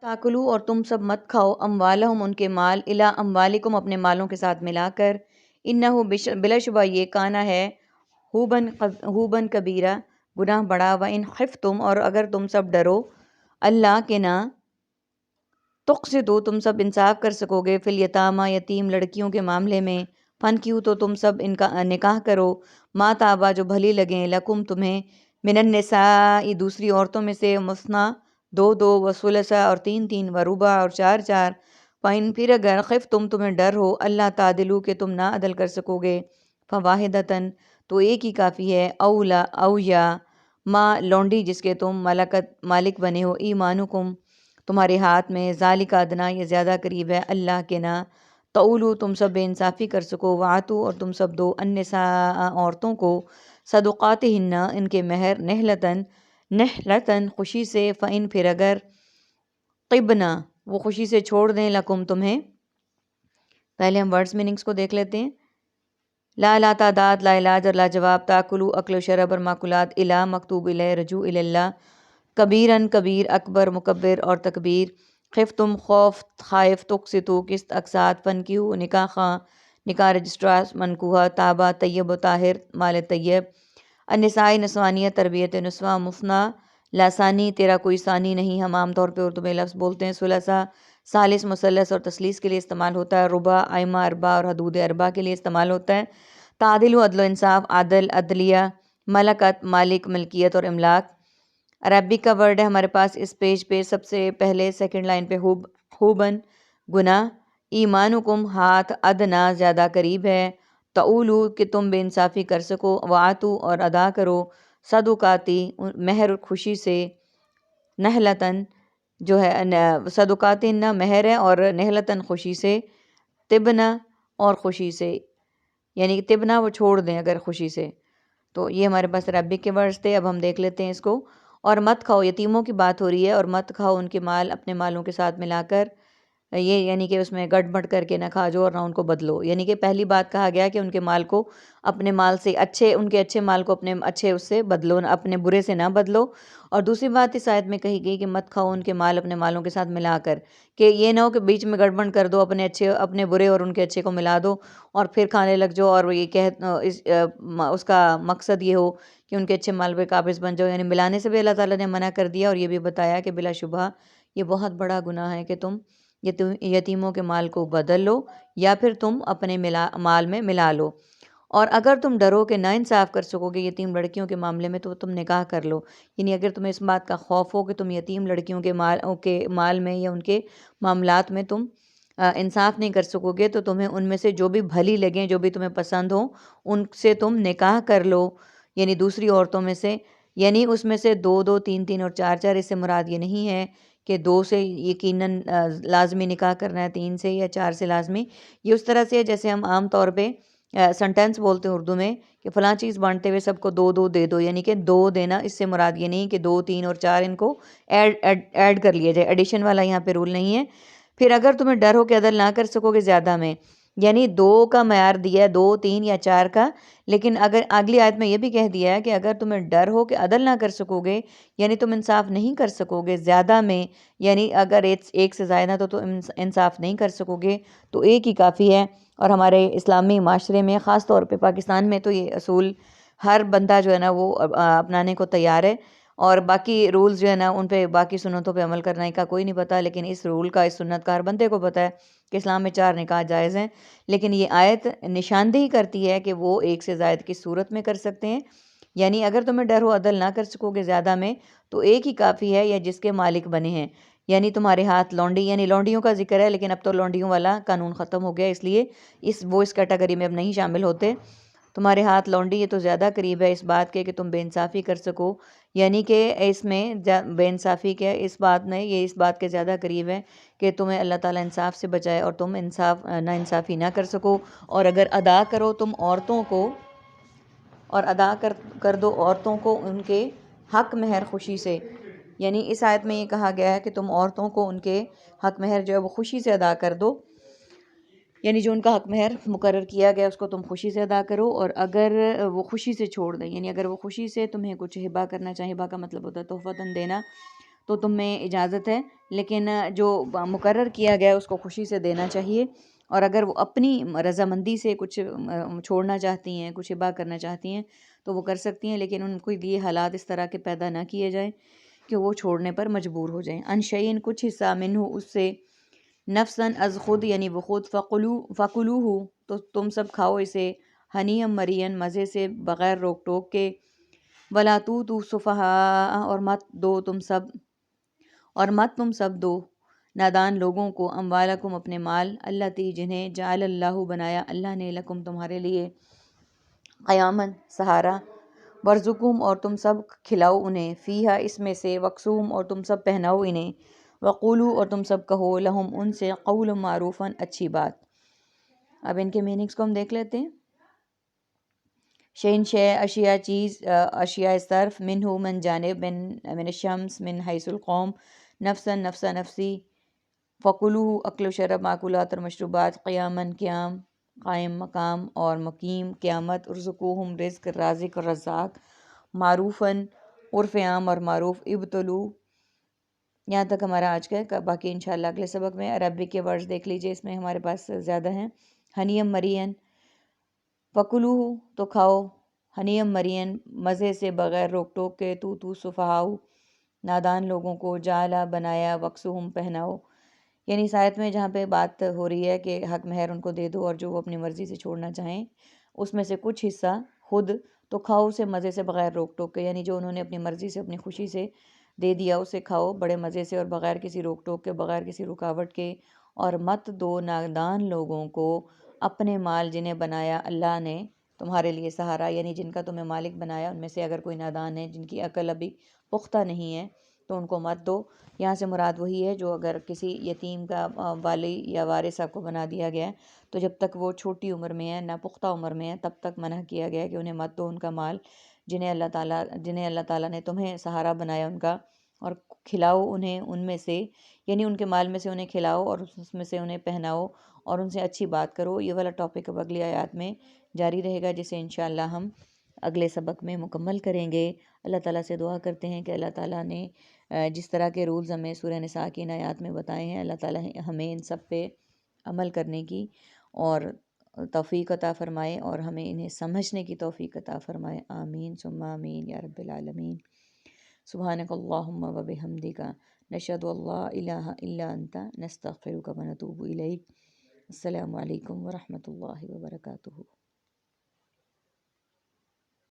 تاکلو اور تم سب مت کھاؤ اموالہم ان کے مال الا اموالکم اپنے مالوں کے ساتھ ملا کر انہو بلا شبہ یہ کانا ہے ہوبن کبیرہ گناہ بڑا و ان خفتم اور اگر تم سب ڈرو اللہ کے نہ تقسطوا تم سب انصاف کر سکو گے فی الیتامی یتیم لڑکیوں کے معاملے میں فنکحوا تو تم سب ان کا نکاح کرو ما طابا جو بھلی لگیں لکم تمہیں من النساء دوسری عورتوں میں سے مثنیٰ دو دو و ثلثا اور تین تین و ربع اور چار چار فإن پھر اگر خفتم تمہیں ڈر ہو اللہ تعدلوا کہ تم نہ عدل کر سکو گے فواحدۃ تو ایک ہی کافی ہے او یا ما لونڈی جس کے تم مالک بنے ہو ایمانکم تمہارے ہاتھ میں ذالک ادنیٰ یہ زیادہ قریب ہے اللہ کے نہ تعولو تم سب بے انصافی کر سکو وعتو اور تم سب دو النساء عورتوں کو صدقاتہن ان کے مہر نحلتاً خوشی سے فإن پھر اگر طبنا وہ خوشی سے چھوڑ دیں لکم تمہیں. پہلے ہم ورڈز میننگز کو دیکھ لیتے ہیں. لا تعداد لا علاج اور لا جواب تاکلو اکل و شرب اور ماکلات الا مکتوب الیہ رجوع اللہ کبیرن کبیر اکبر مکبر اور تکبیر خفتم خوف خائف تقسطو قسط اقساط فنکحوا نکاح خواں نکاح رجسٹرار منکوحہ طابہ طیب و طاہر مال طیب النساء نسوانیہ تربیت نسواں مثنیٰ لا ثانی تیرا کوئی ثانی نہیں. ہم عام طور پہ اردو میں لفظ بولتے ہیں ثلاثہ ثالث مثلث اور تثلیث کے لیے استعمال ہوتا ہے. ربع ائمہ اربع اور حدود اربع کے لیے استعمال ہوتا ہے. تعدل و عدل و انصاف عدل عدلیہ ملکت مالک ملکیت اور املاک. عربک کا ورڈ ہے ہمارے پاس اس پیج پہ سب سے پہلے سیکنڈ لائن پہ ہوبن گناہ ایمانکم ہاتھ ادنا زیادہ قریب ہے تعولو کہ تم بے انصافی کر سکو وعتو اور ادا کرو صدقاتی مہر خوشی سے نحلتاً جو ہے صدقاتی نہ مہر ہے اور نحلتاً خوشی سے طبنا اور خوشی سے یعنی کہ طبنا وہ چھوڑ دیں اگر خوشی سے. تو یہ ہمارے پاس عربک کے ورڈز تھے. اب ہم دیکھ لیتے ہیں اس کو. اور مت کھاؤ یتیموں کی بات ہو رہی ہے اور مت کھاؤ ان کے مال اپنے مالوں کے ساتھ ملا کر یہ یعنی کہ اس میں گٹ مٹ کر کے نہ کھا جو اور نہ ان کو بدلو. یعنی کہ پہلی بات کہا گیا کہ ان کے مال کو اپنے مال سے ان کے اچھے مال کو اپنے اچھے اس سے بدلو اپنے برے سے نہ بدلو. اور دوسری بات اس آیت میں کہی گئی کہ مت کھاؤ ان کے مال اپنے مالوں کے ساتھ ملا کر کہ یہ نہ ہو کہ بیچ میں گڑبڑ کر دو اپنے برے اور ان کے اچھے کو ملا دو اور پھر کھانے لگ جاؤ اور یہ اس کا مقصد یہ ہو کہ ان کے اچھے مال پہ قابض بن جاؤ. یعنی ملانے سے بھی اللہ تعالیٰ نے منع کر دیا اور یہ بھی بتایا کہ بلا شبہ یہ بہت بڑا گناہ ہے کہ تم یتیموں کے مال کو بدل لو یا پھر تم اپنے مال میں ملا لو. اور اگر تم ڈرو کہ نا انصاف کر سکو گے یتیم لڑکیوں کے معاملے میں تو تم نکاح کر لو. یعنی اگر تمہیں اس بات کا خوف ہو کہ تم یتیم لڑکیوں کے مال میں یا ان کے معاملات میں تم انصاف نہیں کر سکو گے تو تمہیں ان میں سے جو بھی بھلی لگیں جو بھی تمہیں پسند ہوں ان سے تم نکاح کر لو. یعنی دوسری عورتوں میں سے یعنی اس میں سے دو دو تین تین اور چار چار. اس سے مراد یہ نہیں ہے کہ دو سے یقیناً لازمی نکاح کرنا ہے تین سے یا چار سے لازمی. یہ اس طرح سے ہے جیسے ہم عام طور پہ سنٹینس بولتے ہیں اردو میں کہ فلاں چیز بانٹتے ہوئے سب کو دو دو دے دو. یعنی کہ دو دینا اس سے مراد یہ نہیں کہ دو تین اور چار ان کو ایڈ کر لیا جائے. ایڈیشن والا یہاں پہ رول نہیں ہے. پھر اگر تمہیں ڈر ہو کہ عدل نہ کر سکو گے زیادہ میں یعنی دو کا معیار دیا ہے دو تین یا چار کا. لیکن اگر اگلی آیت میں یہ بھی کہہ دیا ہے کہ اگر تمہیں ڈر ہو کہ عدل نہ کر سکو گے یعنی تم انصاف نہیں کر سکو گے زیادہ میں یعنی اگر ایک سے زائد تو تم انصاف نہیں کر سکو گے تو ایک ہی کافی ہے. اور ہمارے اسلامی معاشرے میں خاص طور پہ پاکستان میں تو یہ اصول ہر بندہ جو ہے نا وہ اپنانے کو تیار ہے. اور باقی رولز جو ہے نا ان پہ باقی سنتوں پہ عمل کرنے کا کوئی نہیں پتہ لیکن اس رول کا اس سنت کا ہر بندے کو پتہ ہے کہ اسلام میں 4 نکاح جائز ہیں. لیکن یہ آیت نشاندہی کرتی ہے کہ وہ ایک سے زائد کی صورت میں کر سکتے ہیں. یعنی اگر تمہیں ڈر ہو عدل نہ کر سکو گے زیادہ میں تو ایک ہی کافی ہے یا جس کے مالک بنے ہیں. یعنی تمہارے ہاتھ لونڈی یعنی لونڈیوں کا ذکر ہے لیکن اب تو لونڈیوں والا قانون ختم ہو گیا اس لیے اس کیٹیگری میں اب نہیں شامل ہوتے. تمہارے ہاتھ لونڈی یہ تو زیادہ قریب ہے اس بات کے کہ تم بے انصافی کر سکو. یعنی کہ اس میں بے انصافی کے اس بات میں یہ اس بات کے زیادہ قریب ہے کہ تمہیں اللہ تعالیٰ انصاف سے بچائے اور تم نا انصافی نہ کر سکو. اور اگر ادا کرو تم عورتوں کو اور ادا کر دو عورتوں کو ان کے حق مہر خوشی سے. یعنی اس آیت میں یہ کہا گیا ہے کہ تم عورتوں کو ان کے حق مہر جو ہے وہ خوشی سے ادا کر دو. یعنی جو ان کا حق مہر مقرر کیا گیا اس کو تم خوشی سے ادا کرو. اور اگر وہ خوشی سے چھوڑ دیں یعنی اگر وہ خوشی سے تمہیں کچھ ہبہ کرنا چاہے ہبہ کا مطلب ہوتا ہے تحفتاً دینا تو تم میں اجازت ہے، لیکن جو مقرر کیا گیا ہے اس کو خوشی سے دینا چاہیے، اور اگر وہ اپنی رضامندی سے کچھ چھوڑنا چاہتی ہیں، کچھ ہبہ کرنا چاہتی ہیں تو وہ کر سکتی ہیں، لیکن ان کو یہ حالات اس طرح کے پیدا نہ کیے جائیں کہ وہ چھوڑنے پر مجبور ہو جائیں۔ انشئین کچھ حصہ منہ اس سے، نفساً از خود یعنی وہ خود، فقلوہ تو تم سب کھاؤ اسے، ہنیم مرین مزے سے بغیر روک ٹوک کے، ولا تو سفہاء اور مت تم سب دو نادان لوگوں کو، اموالکم اپنے مال، اللاتی جنہیں جعل اللہ بنایا اللہ نے، لکم تمہارے لیے، قیاماً سہارا، ورزقہم اور تم سب کھلاؤ انہیں، فیہا اس میں سے، وکسوہم اور تم سب پہناؤ انہیں، وقولو اور تم سب کہو، لہم ان سے، قول معروفاً اچھی بات۔ اب ان کے میننگز کو ہم دیکھ لیتے ہیں۔ شین شے اشیاء چیز، اشیاء صرف، منہ من جانب، من الشمس من حیث القوم، نفسا نفسا نفسی، فکلوہ اکل و شرب معقولات اور مشروبات، قیاماً قیام، قائم مقام اور مقیم قیامت، ارزقوہم رزق رازق اور رزاق، معروفاً عرف عام اور معروف، ابتلو، یہاں تک ہمارا آج کا، باقی انشاءاللہ اگلے سبق میں عربک کے ورڈز دیکھ لیجئے، اس میں ہمارے پاس زیادہ ہیں۔ ہنیم مرین، فکلوہ تو کھاؤ، ہنیم مرین مزے سے بغیر روک ٹوک کے، تو سفہاؤ نادان لوگوں کو، جعلا بنایا، وکسوہم پہناؤ، یعنی اس آیت میں جہاں پہ بات ہو رہی ہے کہ حق مہر ان کو دے دو، اور جو وہ اپنی مرضی سے چھوڑنا چاہیں اس میں سے کچھ حصہ خود تو کھاؤ اسے مزے سے بغیر روک ٹوک کے، یعنی جو انہوں نے اپنی مرضی سے اپنی خوشی سے دے دیا اسے کھاؤ بڑے مزے سے اور بغیر کسی روک ٹوک کے، بغیر کسی رکاوٹ کے، اور مت دو نادان لوگوں کو اپنے مال جنہیں بنایا اللہ نے تمہارے لیے سہارا، یعنی جن کا تمہیں مالک بنایا ان میں سے اگر کوئی نادان ہے، جن کی عقل ابھی پختہ نہیں ہے، تو ان کو مت دو۔ یہاں سے مراد وہی ہے جو اگر کسی یتیم کا والی یا وارث آپ کو بنا دیا گیا ہے تو جب تک وہ چھوٹی عمر میں ہے، ناپختہ عمر میں ہے، تب تک منع کیا گیا ہے کہ انہیں مت دو ان کا مال، جنہیں اللہ تعالیٰ نے تمہیں سہارا بنایا ان کا، اور کھلاؤ انہیں ان میں سے، یعنی ان کے مال میں سے انہیں کھلاؤ اور اس میں سے انہیں پہناؤ اور ان سے اچھی بات کرو۔ یہ والا ٹاپک اب اگلی آیات میں جاری رہے گا، جسے انشاءاللہ ہم اگلے سبق میں مکمل کریں گے۔ اللہ تعالیٰ سے دعا کرتے ہیں کہ اللہ تعالیٰ نے جس طرح کے رولز ہمیں سورہ نساء کی ان آیات میں بتائے ہیں، اللہ تعالیٰ ہمیں ان سب پہ عمل کرنے کی اور توفیق عطا فرمائے، اور ہمیں انہیں سمجھنے کی توفیق عطا فرمائے۔ آمین ثم آمین یا رب العالمین۔ سبحانک اللہم و بحمدک، نشہد ان لا الہ الا انت، نستغفرک و نتوب الیک۔ السلام علیکم ورحمۃ اللہ وبرکاتہ۔